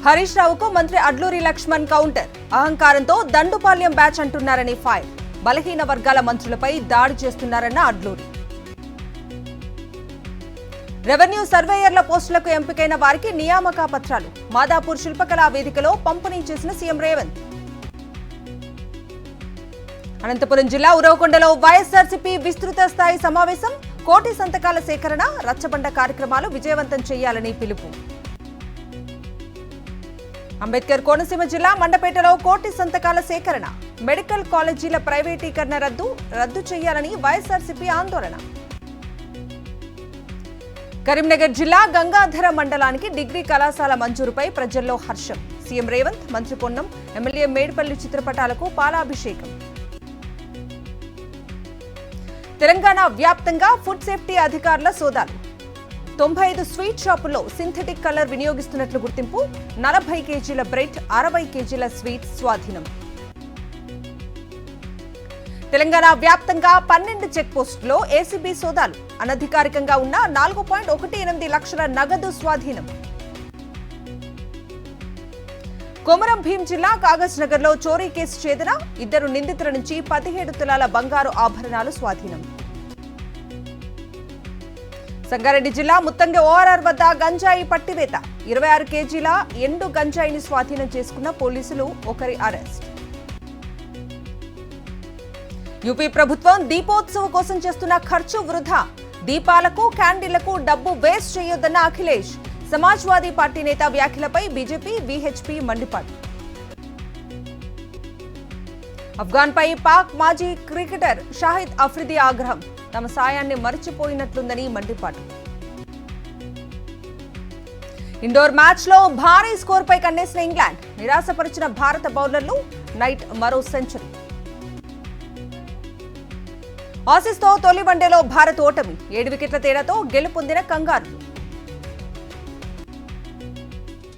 హరీష్ రావుకు మంత్రి అడ్లూరి లక్ష్మణ్ కౌంటర్. అహంకారంతో దండుపాల్యం బ్యాచ్ అంటున్నారని ఫైర్. బలహీన వర్గాల మంత్రులపై దాడి చేస్తున్నారన్న అడ్లూరి. రెవెన్యూ సర్వేయర్ల పోస్టులకు ఎంపికైన వారికి నియామక పత్రాలు మాదాపూర్ శిల్పకళా వేదికలో పంపిణీ చేసిన సీఎం రేవంత్. అనంతపురం జిల్లా ఉరవకొండలో వైఎస్ఆర్సీపీ విస్తృత స్థాయి సమావేశం. కోటి సంతకాల సేకరణ, రచ్చబండ కార్యక్రమాలు విజయవంతం చేయాలని పిలుపు. అంబేద్కర్ కోనసీమ జిల్లా మండపేటలో కోటి సంతకాల సేకరణ. మెడికల్ కాలేజీల ప్రైవేటీకరణ రద్దు చేయాలని వైఎస్ఆర్సీపీ ఆందోళన. కరీంనగర్ జిల్లా గంగాధర మండలానికి డిగ్రీ కళాశాల మంజూరుపై ప్రజల్లో హర్షం. సీఎం రేవంత్, మంత్రి పొన్నం, ఎమ్మెల్యే మేడిపల్లి చిత్రపటాలకు పాలాభిషేకం. తెలంగాణ వ్యాప్తంగా ఫుడ్ సేఫ్టీ అధికారుల సోదాలు. 95 స్వీట్ షాపుల్లో సింథటిక్ కలర్ వినియోగిస్తున్నట్లు గుర్తింపు. 40 కేజీల బ్రెడ్, 60 కేజీల స్వీట్ స్వాధీనం. తెలంగాణ వ్యాప్తంగా 12 చెక్ పోస్టుల్లో ఏసీబీ సోదాలు. అనధికారికంగా ఉన్న 4.18 లక్షల నగదు స్వాధీనం. కొమరం భీం జిల్లా కాగజ్ నగర్లో చోరీ కేసు ఛేదన. 2 నిందితుల నుంచి 17 తులాల బంగారు ఆభరణాలు స్వాధీనం. సంగారెడ్డి జిల్లా ముత్తంగి ఓఆర్ఆర్ వద్ద గంజాయి పట్టివేత. 26 కేజీల ఎండు గంజాయిని స్వాధీనం చేసుకున్న పోలీసులు, ఒకరి అరెస్ట్. యూపీ ప్రభుత్వం దీపోత్సవం కోసం చేస్తున్న ఖర్చు వృధా. దీపాలకు, క్యాండిళ్లకు డబ్బు వేస్ట్ చేయొద్దన్న అఖిలేష్. సమాజ్వాదీ పార్టీ నేత వ్యాఖ్యలపై బీజేపీ, వీహెచ్పీ మండిపాటు. అఫ్ఘాన్పై పాక్ మాజీ క్రికెటర్ షాహిద్ అఫ్రిది ఆగ్రహం. తమ సాయాన్ని మరిచిపోయినట్లుందని మండిపాటు. ఇండోర్ మ్యాచ్లో భారీ స్కోర్పై కన్నేసిన ఇంగ్లాండ్. నిరాశపరిచిన భారత బౌలర్లు. నైట్ మరో సెంచరీ. ఆసీస్తో తొలి వన్డేలో భారత్ ఓటమి. 7 వికెట్ల తేడాతో గెలుపొందిన కంగారులు.